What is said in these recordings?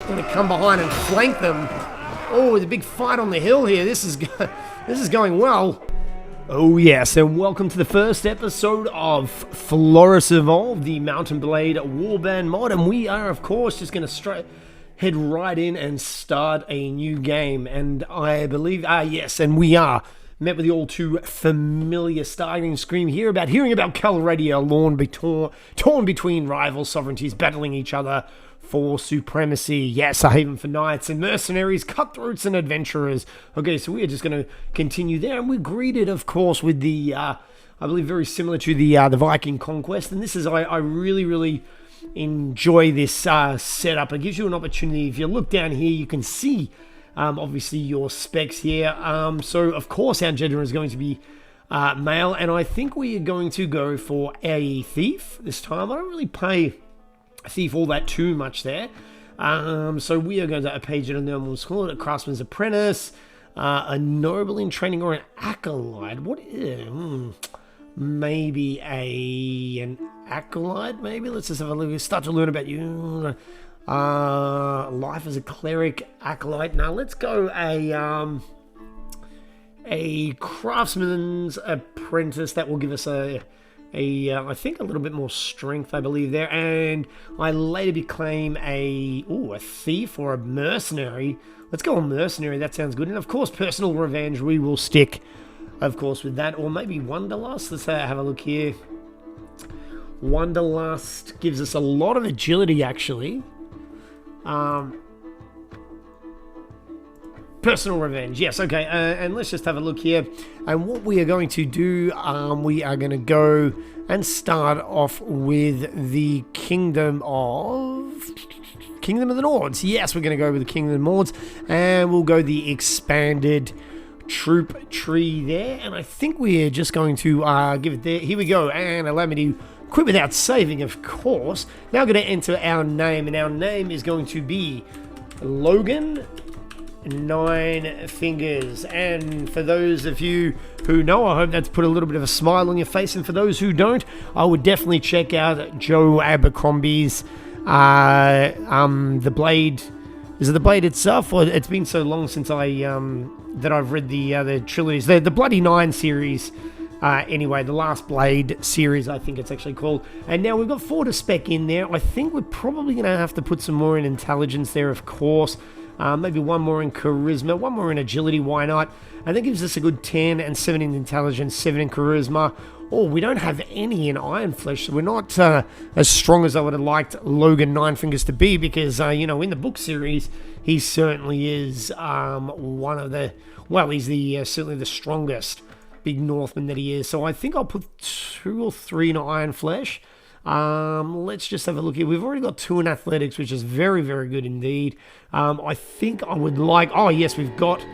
going to come behind and flank them. Oh, the big fight on the hill here. This is going well. Oh yes, and welcome to the first episode of Floris Evolved, the Mount and Blade Warband mod, and we are, of course, just going to head right in and start a new game. And I believe, yes, and we are met with the all too familiar starting screen here about hearing about Calradia, torn between rival sovereignties battling each other for supremacy. Yes, a haven for knights and mercenaries, cutthroats and adventurers. Okay, so we are just going to continue there, and we're greeted, of course, with the, I believe, very similar to the Viking conquest. And this is, I really enjoy this setup. It gives you an opportunity. If you look down here, you can see, obviously, your specs here. So, of course, our gender is going to be male, and I think we are going to go for a thief this time. I don't really play thief all that too much there, so we are going to page it and then we'll call it a craftsman's apprentice, a noble in training, or an acolyte. What is maybe an acolyte? Maybe let's just have a look. Start to learn about you. Life as a cleric, acolyte. Now let's go a craftsman's apprentice. That will give us I think a little bit more strength, I believe, there, and I later became a thief or a mercenary. Let's go on mercenary, that sounds good. And of course, personal revenge, we will stick, of course, with that, or maybe Wanderlust. Let's have a look here. Wanderlust gives us a lot of agility, actually. Personal revenge, yes, okay, and let's just have a look here. And what we are going to do, we are going to go and start off with the Kingdom of the Nords. Yes, we're going to go with the Kingdom of the Nords, and we'll go the expanded troop tree there. And I think we're just going to give it there. Here we go, and allow me to quit without saving, of course. Now I'm going to enter our name, and our name is going to be Logan Ninefingers. And for those of you who know, I hope that's put a little bit of a smile on your face, and for those who don't, I would definitely check out Joe Abercrombie's The Blade. Is it The Blade itself, or it's been so long since that I've read the trilogies, the Bloody Nine series. Anyway, the Last Blade series, I think it's actually called. And now we've got 4 to spec in there. I think we're probably going to have to put some more in intelligence there, of course. Maybe 1 more in charisma, 1 more in agility, why not? And that gives us a good 10 and 7 in intelligence, 7 in charisma. Oh, we don't have any in Iron Flesh, so we're not as strong as I would have liked Logan Ninefingers to be, because, in the book series, he certainly is one of the, well, he's certainly the strongest big Northman that he is. So I think I'll put 2 or 3 in Iron Flesh. Let's just have a look here. We've already got 2 in athletics, which is very, very good indeed. I think I would like, oh yes, we've got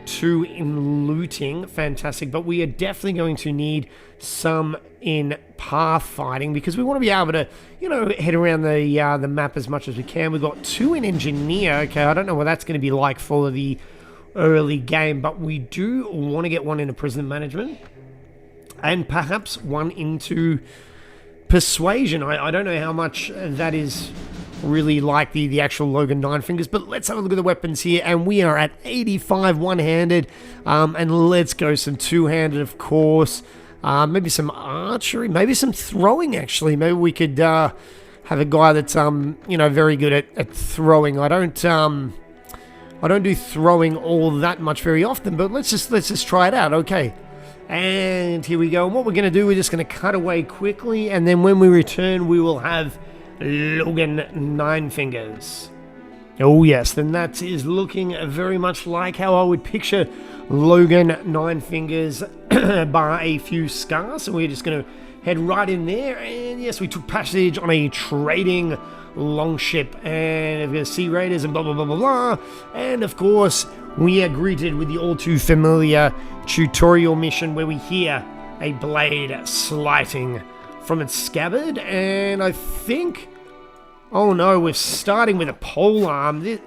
2 in looting, fantastic, but we are definitely going to need some in path fighting, because we want to be able to, head around the map as much as we can. We've got 2 in engineer. Okay, I don't know what that's going to be like for the early game, but we do want to get 1 into prison management, and perhaps 1 into persuasion. I don't know how much that is really like the actual Logan Ninefingers, but let's have a look at the weapons here, and we are at 85 one-handed, and let's go some two-handed, of course. Maybe some archery, maybe some throwing, actually. Maybe we could have a guy that's very good at throwing. I don't do throwing all that much very often, but let's just try it out. Okay. And here we go. And what we're going to do, we're just going to cut away quickly, and then when we return, we will have Logan Ninefingers. Oh yes, then that is looking very much like how I would picture Logan Ninefingers, bar a few scars. So we're just going to head right in there, and yes, we took passage on a trading longship, and we've got sea raiders and blah blah blah blah blah, and of course we are greeted with the all too familiar tutorial mission where we hear a blade slighting from its scabbard, and I think, oh no, we're starting with a polearm.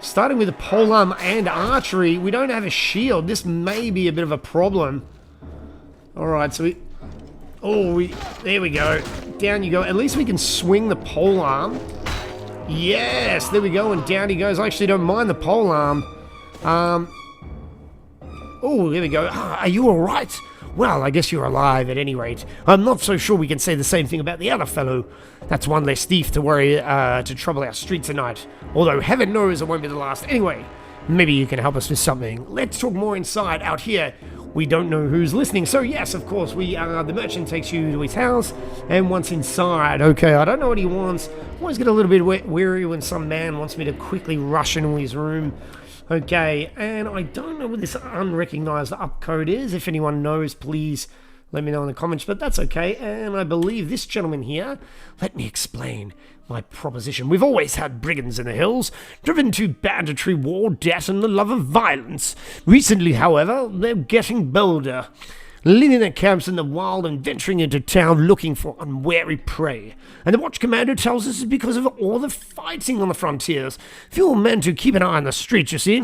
Starting with a polearm and archery. We don't have a shield. This may be a bit of a problem. Alright, so there we go. Down you go. At least we can swing the polearm. Yes, there we go, and down he goes. I actually don't mind the pole arm. Oh, there we go. Are you alright? Well, I guess you're alive at any rate. I'm not so sure we can say the same thing about the other fellow. That's one less thief to worry to trouble our streets tonight. Although heaven knows it won't be the last. Anyway, maybe you can help us with something. Let's talk more inside. Out here, we don't know who's listening. So yes, of course, the merchant takes you to his house, and once inside, okay, I don't know what he wants. I always get a little bit weary when some man wants me to quickly rush into his room. Okay, and I don't know what this unrecognized up code is. If anyone knows, please let me know in the comments, but that's okay. And I believe this gentleman here, let me explain my proposition. We've always had brigands in the hills, driven to banditry, war, debt, and the love of violence. Recently, however, they're getting bolder, leaving their camps in the wild and venturing into town looking for unwary prey. And the watch commander tells us it's because of all the fighting on the frontiers. Fewer men to keep an eye on the streets, you see.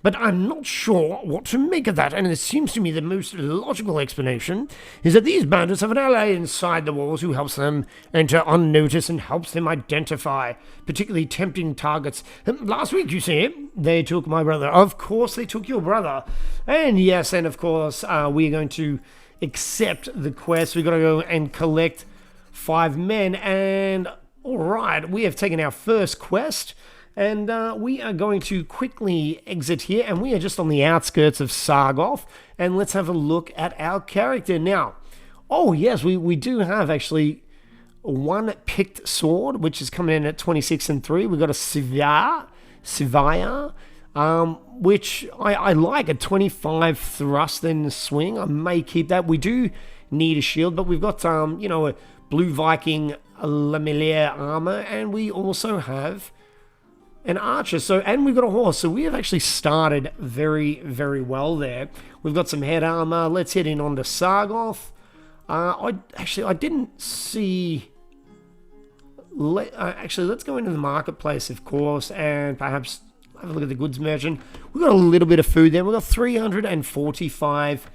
But I'm not sure what to make of that, and it seems to me the most logical explanation is that these bandits have an ally inside the walls who helps them enter unnoticed and helps them identify particularly tempting targets. Last week, you see, they took my brother. Of course, they took your brother. And yes, and of course, we're going to accept the quest. We've got to go and collect 5 men, and all right, we have taken our first quest, and we are going to quickly exit here, and we are just on the outskirts of Sargoth, and let's have a look at our character now. Oh yes, we do have actually one picked sword, which is coming in at 26 and 3. We've got a Sivaya, which I like, a 25 thrust and swing. I may keep that. We do need a shield, but we've got you know, a Blue Viking Lamelier armor, and we also have an archer. So, and we've got a horse. So we have actually started very, very well there. We've got some head armor. Let's head in onto Sargoth. I didn't see. Actually, let's go into the marketplace, of course, and perhaps have a look at the goods merchant. We've got a little bit of food there. We've got 345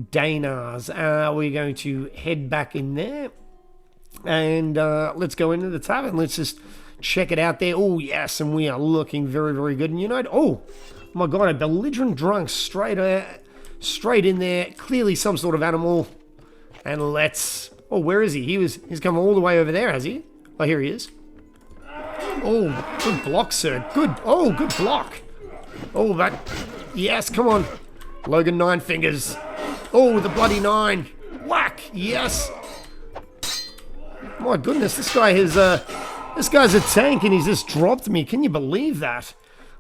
dinars. We're going to head back in there, and let's go into the tavern. Let's just check it out there. Oh yes, and we are looking very, very good. And you know, oh my god, a belligerent drunk straight in there. Clearly some sort of animal. And let's. Oh, where is he? He's come all the way over there, has he? Oh, here he is. Oh, good block, sir. Good. Oh, good block. Oh, that. Yes, come on. Logan Ninefingers. Oh, the bloody 9. Whack. Yes. My goodness, this guy has. This guy's a tank, and he's just dropped me. Can you believe that?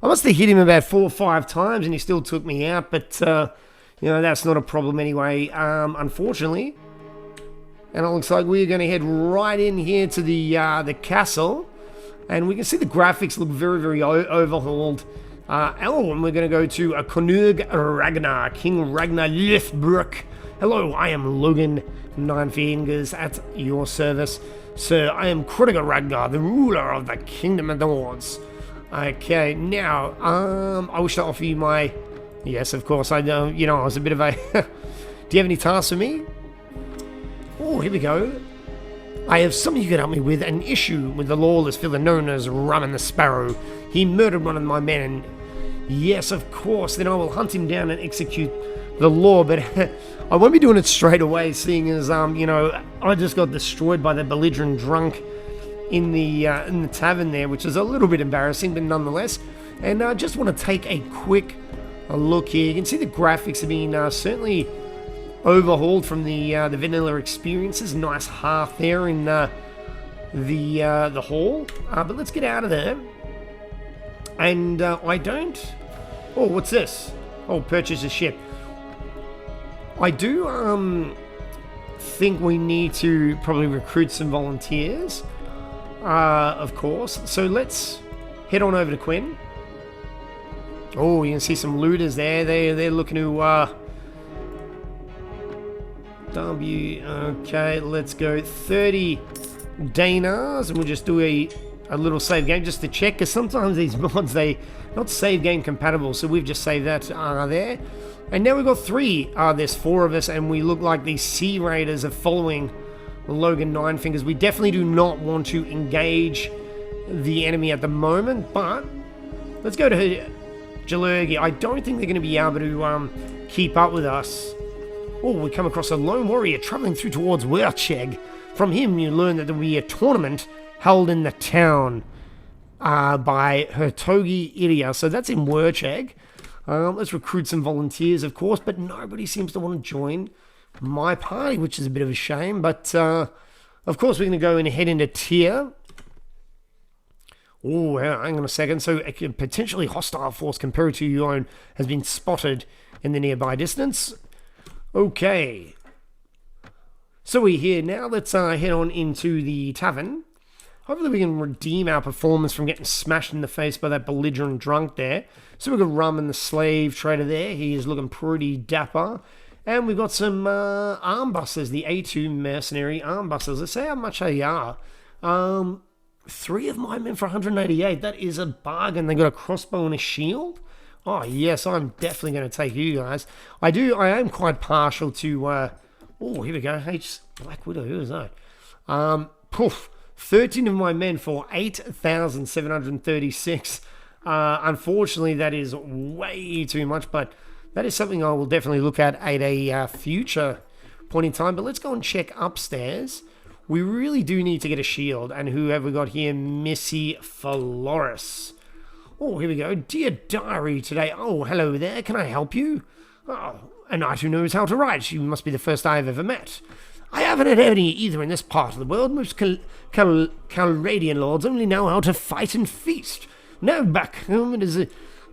I must have hit him about 4 or 5 times, and he still took me out. But you know, that's not a problem anyway. Unfortunately. And it looks like we're going to head right in here to the castle. And we can see the graphics look very, very overhauled. And we're going to go to Konung Ragnar, King Ragnar Lothbrok. Hello, I am Logan Ninefingers at your service. Sir, I am Konung Ragnar, the ruler of the Kingdom of the Lords. Okay, now, I wish to offer you my... Yes, of course, I know, you know, I was a bit of a... Do you have any tasks for me? Oh, here we go. I have something you can help me with, an issue with the lawless villain known as Raman the Sparrow. He murdered one of my men, and yes, of course, then I will hunt him down and execute the law, but I won't be doing it straight away, seeing as, you know, I just got destroyed by the belligerent drunk in the tavern there, which is a little bit embarrassing, but nonetheless. And I just want to take a quick look here. You can see the graphics have been certainly overhauled from the vanilla experiences. Nice hearth there in the hall. But let's get out of there. And I don't... Oh, what's this? Oh, purchase a ship. I do think we need to probably recruit some volunteers. Of course. So let's head on over to Quinn. Oh, you can see some looters there. They're looking to... Okay, let's go 30 dinars, and we'll just do a little save game just to check, because sometimes these mods, they not save game compatible, so we've just saved that there. And now we've got 3, there's 4 of us, and we look like these Sea Raiders are following Logan Ninefingers. We definitely do not want to engage the enemy at the moment, but let's go to Jalurgi. I don't think they're going to be able to keep up with us. Oh, we come across a lone warrior traveling through towards Wercheg. From him, you learn that there will be a tournament held in the town by Hertogi Iria. So that's in Wercheg. Let's recruit some volunteers, of course, but nobody seems to want to join my party, which is a bit of a shame. But, of course, we're going to go and head into Tyr. Oh, hang on a second. So a potentially hostile force compared to your own has been spotted in the nearby distance. Okay. So we're here now. Let's head on into the tavern. Hopefully we can redeem our performance from getting smashed in the face by that belligerent drunk there. So we've got Rum and the slave trader there. He is looking pretty dapper. And we've got some armbusters, the A2 mercenary armbusters. Let's see how much they are. 3 of my men for 188. That is a bargain. They got a crossbow and a shield. Oh, yes, I'm definitely going to take you guys. I am quite partial to... oh, here we go. H Black Widow. Who is that? 13 of my men for 8,736. Unfortunately, that is way too much, but that is something I will definitely look at a future point in time. But let's go and check upstairs. We really do need to get a shield. And who have we got here? Missy Floris. Oh, here we go. Dear Diary today. Oh, hello there. Can I help you? Oh, a knight who knows how to write. You must be the first I have ever met. I haven't had any either in this part of the world. Most Calradian lords only know how to fight and feast. Now back home it is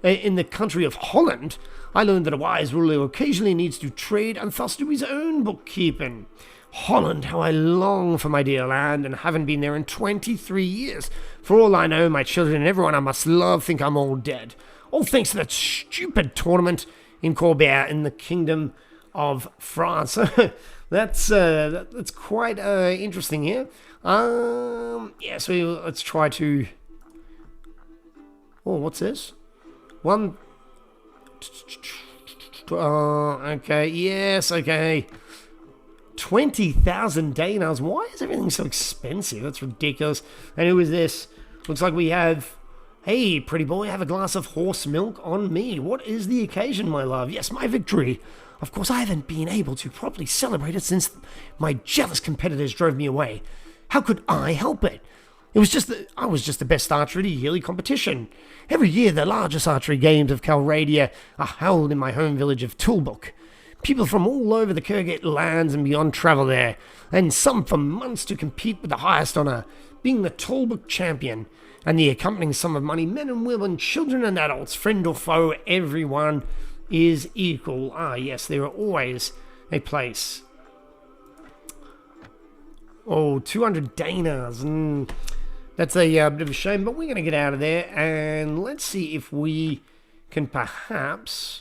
in the country of Holland, I learned that a wise ruler occasionally needs to trade and thus do his own bookkeeping. Holland, how I long for my dear land, and haven't been there in 23 years. For all I know, my children and everyone I must love think I'm all dead. All thanks to that stupid tournament in Corbière in the Kingdom of France. That's quite interesting here. Yeah, so let's try to... Oh, what's this? One... okay, yes, okay. 20,000 dinars. Why is everything so expensive? That's ridiculous. And who is this? Looks like we have... Hey, pretty boy, have a glass of horse milk on me. What is the occasion, my love? Yes, my victory. Of course, I haven't been able to properly celebrate it since my jealous competitors drove me away. How could I help it? I was just the best archer at a yearly competition. Every year, the largest archery games of Calradia are held in my home village of Tulbuk. People from all over the Kurgate lands and beyond travel there, and some for months to compete with the highest honor, being the Tulbuk champion, and the accompanying sum of money. Men and women, children and adults, friend or foe, everyone is equal. Ah, yes, there are always a place. Oh, 200 dinars. That's a bit of a shame, but we're going to get out of there, and let's see if we can perhaps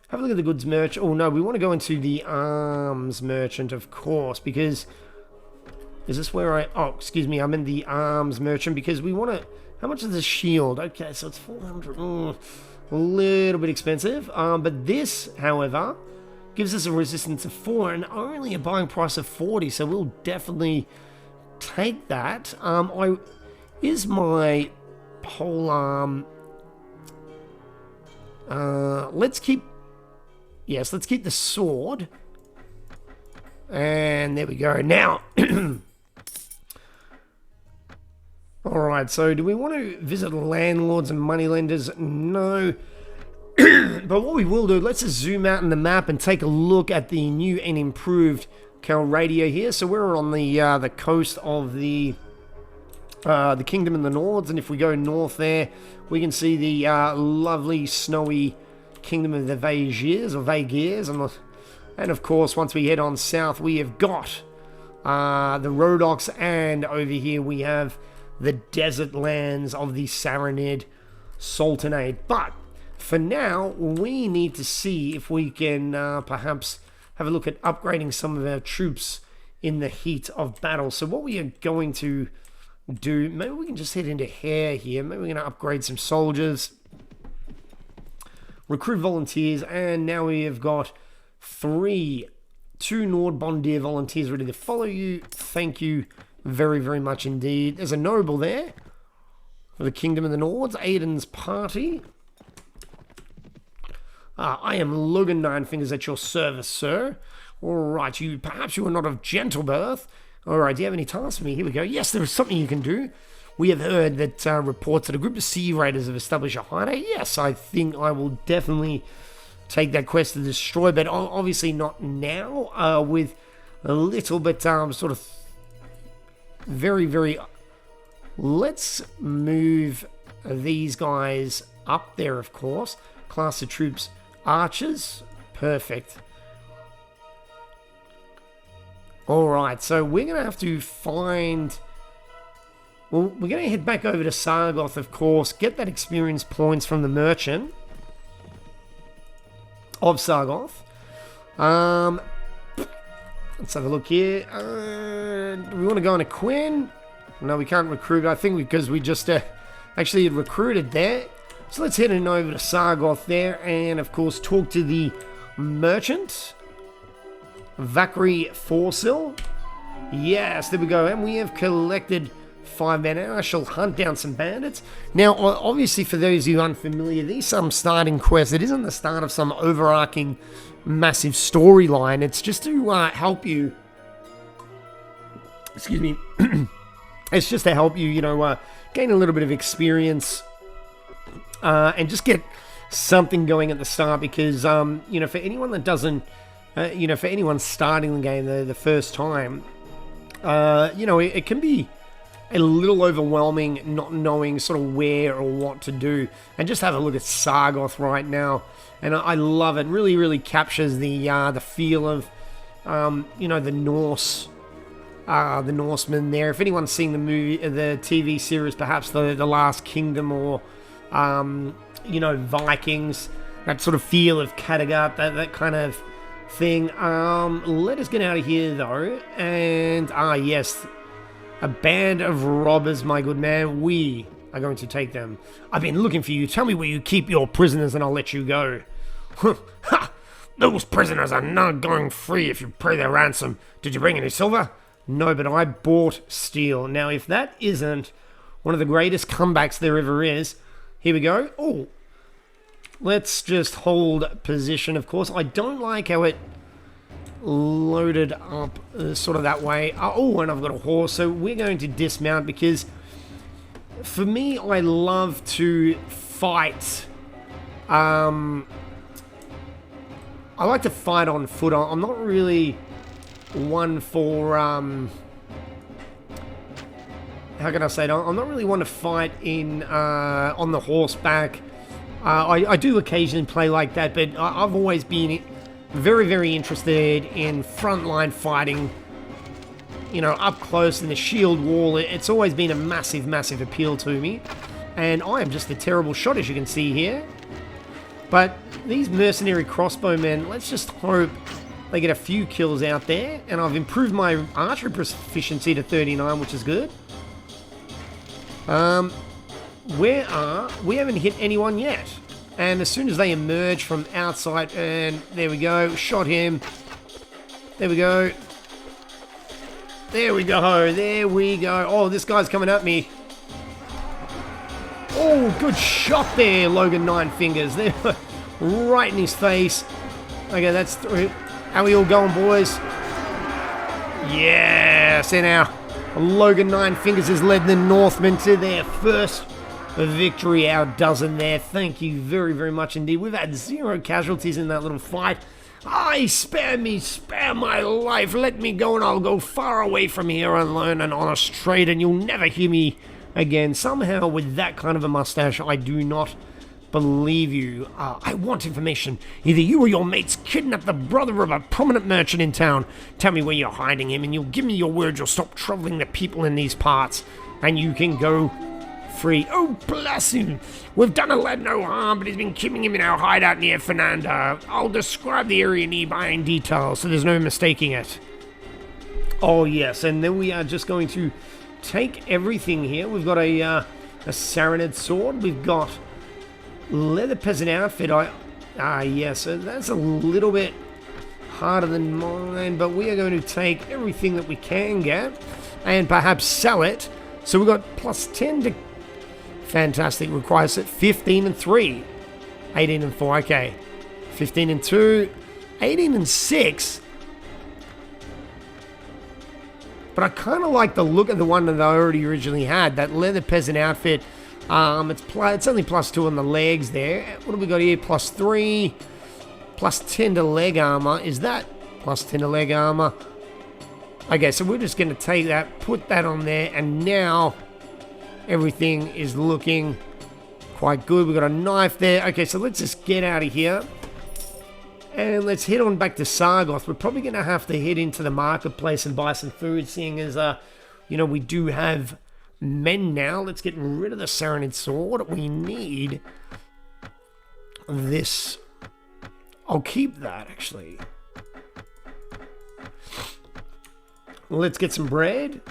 have a look at the goods merchant. Oh, no, we want to go into the arms merchant, of course, because... Is this where I... Oh, excuse me, I'm in the arms merchant, because we want to... How much is the shield? Okay, so it's 400. A little bit expensive. But this, however, gives us a resistance of 4 and only a buying price of 40, so we'll definitely take that. Is my pole arm... let's keep... Yes, let's keep the sword. And there we go. Now... Alright, so do we want to visit landlords and moneylenders? No. But what we will do, let's just zoom out in the map and take a look at the new and improved Calradia here. So we're on the coast of the Kingdom in the Nords, and if we go north there, we can see the lovely snowy Kingdom of the Vagiers, or Vagiers, and of course, once we head on south, we have got the Rhodoks, and over here we have the desert lands of the Saranid Sultanate. But for now, we need to see if we can perhaps have a look at upgrading some of our troops in the heat of battle. So what we are going to do, maybe we can just head into Hare here. Maybe we're going to upgrade some soldiers, recruit volunteers, and now we have got 2 Nordbondir volunteers ready to follow you. Thank you very, very much indeed. There's a noble there. for the Kingdom of the Nords. Aiden's party. I am Logan Ninefingers at your service, sir. Alright, perhaps you are not of gentle birth. Alright, do you have any tasks for me? Here we go. Yes, there is something you can do. We have heard that reports that a group of sea raiders have established a hideout. Yes, I think I will definitely take that quest to destroy, but obviously not now, with a little bit sort of very... Let's move these guys up there, of course. Class of troops, archers. Perfect. Alright, so we're going to have to find... Well, we're going to head back over to Sargoth, of course, get that experience points from the merchant of Sargoth. Let's have a look here. Do we want to go on a Quinn? No, we can't recruit, I think, because we just actually recruited there. So let's head on over to Sargoth there and, of course, talk to the merchant. Vakri Forsil. Yes, there we go. And we have collected 5 men. I shall hunt down some bandits. Now, obviously, for those of you unfamiliar, these are some starting quests. It isn't the start of some overarching massive storyline. It's just to help you. Excuse me. It's just to help you, gain a little bit of experience and just get something going at the start. Because, for anyone that doesn't, for anyone starting the game the first time, it can be a little overwhelming not knowing sort of where or what to do. And just have a look at Sargoth right now, and I love it. Really, really captures the feel of the Norse, the Norsemen there. If anyone's seen the movie, the TV series, perhaps the Last Kingdom, or Vikings, that sort of feel of Kattegat, that kind of thing. Let us get out of here though, and yes. A band of robbers, my good man. We are going to take them. I've been looking for you. Tell me where you keep your prisoners and I'll let you go. Ha! Those prisoners are not going free if you pay their ransom. Did you bring any silver? No, but I bought steel. Now, if that isn't one of the greatest comebacks there ever is, here we go. Oh, let's just hold position, of course. I don't like how it loaded up sort of that way. Oh, and I've got a horse, so we're going to dismount because for me, I love to fight. I like to fight on foot. I'm not really one for how can I say it? I'm not really one to fight in on the horseback. I do occasionally play like that, but I've always been very, very interested in frontline fighting, up close in the shield wall. It's always been a massive, massive appeal to me. And I am just a terrible shot, as you can see here. But these mercenary crossbowmen, let's just hope they get a few kills out there. And I've improved my archery proficiency to 39, which is good. We haven't hit anyone yet. And as soon as they emerge from outside, and there we go, shot him. There we go. There we go. There we go. Oh, this guy's coming at me. Oh, good shot there, Logan Ninefingers. There, right in his face. Okay, that's through. How we all going, boys? Yes, and now Logan Ninefingers has led the Northmen to their first victory, our dozen there. Thank you very, very much indeed. We've had 0 casualties in that little fight. Aye, spare me, spare my life. Let me go and I'll go far away from here and learn an honest trade and you'll never hear me again. Somehow with that kind of a mustache, I do not believe you. I want information. Either you or your mates kidnapped the brother of a prominent merchant in town. Tell me where you're hiding him and you'll give me your word you'll stop troubling the people in these parts and you can go free. Oh, bless him. We've done a lad no harm, but he's been keeping him in our hideout near Fernanda. I'll describe the area nearby in detail, so there's no mistaking it. Oh, yes, and then we are just going to take everything here. We've got a Saranid sword. We've got leather peasant outfit. Yes, that's a little bit harder than mine, but we are going to take everything that we can get and perhaps sell it. So we've got plus 10 to Fantastic. Requires it 15 and 3. 18 and 4. Okay. 15 and 2. 18 and 6. But I kind of like the look of the one that I already originally had. That leather peasant outfit. It's only +2 on the legs there. What do we got here? +3. +10 to leg armor. Is that +10 to leg armor? Okay, so we're just going to take that, put that on there, and now everything is looking quite good. We've got a knife there. Okay, so let's just get out of here. And let's head on back to Sargoth. We're probably going to have to head into the marketplace and buy some food, seeing as, we do have men now. Let's get rid of the Saranid sword. We need this. I'll keep that, actually. Let's get some bread.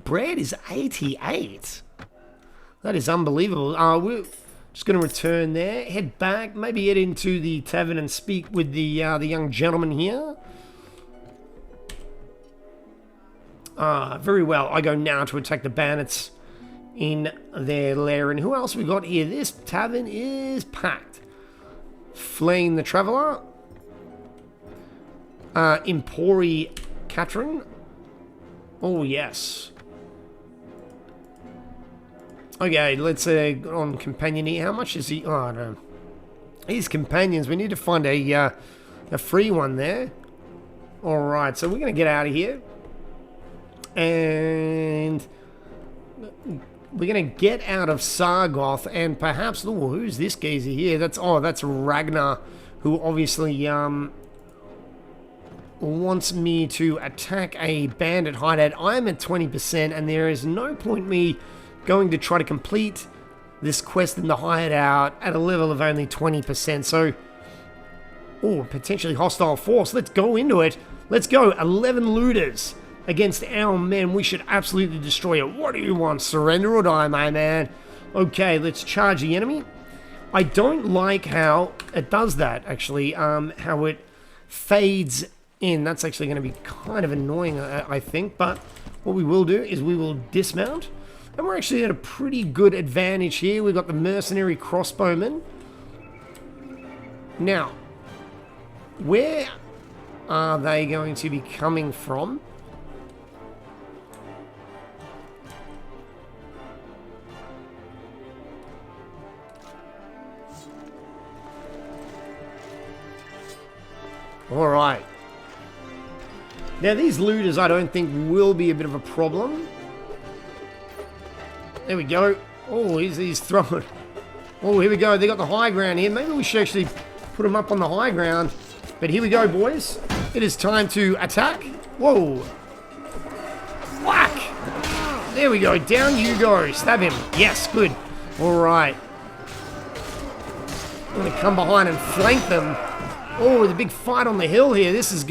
Bread is 88. That is unbelievable. We're just going to return there, head back, maybe head into the tavern and speak with the young gentleman here. Very well. I go now to attack the bandits in their lair. And who else we got here? This tavern is packed. Fleeing the Traveller. Empori Catherine. Oh, yes. Okay, let's on companion here. How much is he? Oh, no. His companions. We need to find a free one there. Alright, so we're going to get out of here. And we're going to get out of Sargoth and perhaps... Oh, who's this geezer here? That's Ragnar, who obviously wants me to attack a bandit hideout. I'm at 20% and there is no point me going to try to complete this quest in the hideout at a level of only 20%. So, potentially hostile force. Let's go into it. Let's go. 11 looters against our men. We should absolutely destroy it. What do you want? Surrender or die, my man? Okay, let's charge the enemy. I don't like how it does that, actually. How it fades in. That's actually going to be kind of annoying, I think. But what we will do is we will dismount. And we're actually at a pretty good advantage here. We've got the mercenary crossbowmen. Now, where are they going to be coming from? Alright. Now, these looters I don't think will be a bit of a problem. There we go. Oh, he's throwing. Oh, here we go. They got the high ground here. Maybe we should actually put them up on the high ground. But here we go, boys. It is time to attack. Whoa. Whack. There we go. Down you go. Stab him. Yes, good. All right. I'm going to come behind and flank them. Oh, the big fight on the hill here. This is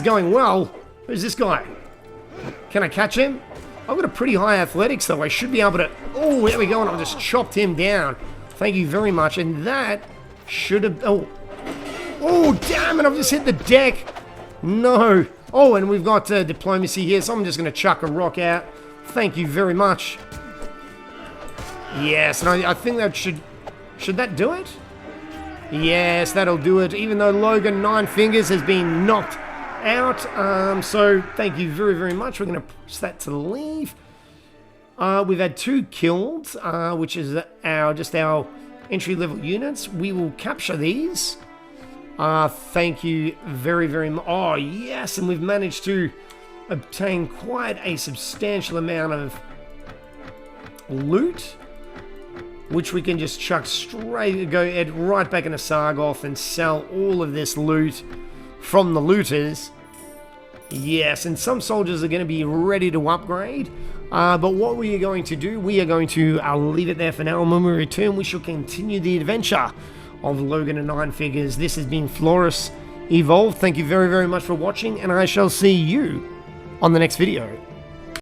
going well. Who's this guy? Can I catch him? I've got a pretty high athletics, though. I should be able to... Oh, there we go, and I've just chopped him down. Thank you very much. And that should have... Oh, damn it, I've just hit the deck. No. Oh, and we've got diplomacy here, so I'm just going to chuck a rock out. Thank you very much. Yes, and I think that should... Should that do it? Yes, that'll do it, even though Logan Ninefingers has been knocked out. So thank you very, very much. We're going to push that to leave. We've had 2 killed, which is just our entry-level units. We will capture these. Thank you very, very much. Oh, yes, and we've managed to obtain quite a substantial amount of loot, which we can just chuck straight, right back into Sargoth and sell all of this loot from the looters. Yes, and some soldiers are going to be ready to upgrade. But what we are going to do, we are going to leave it there for now. And when we return, we shall continue the adventure of Logan and Ninefingers. This has been Floris Evolved. Thank you very, very much for watching, and I shall see you on the next video.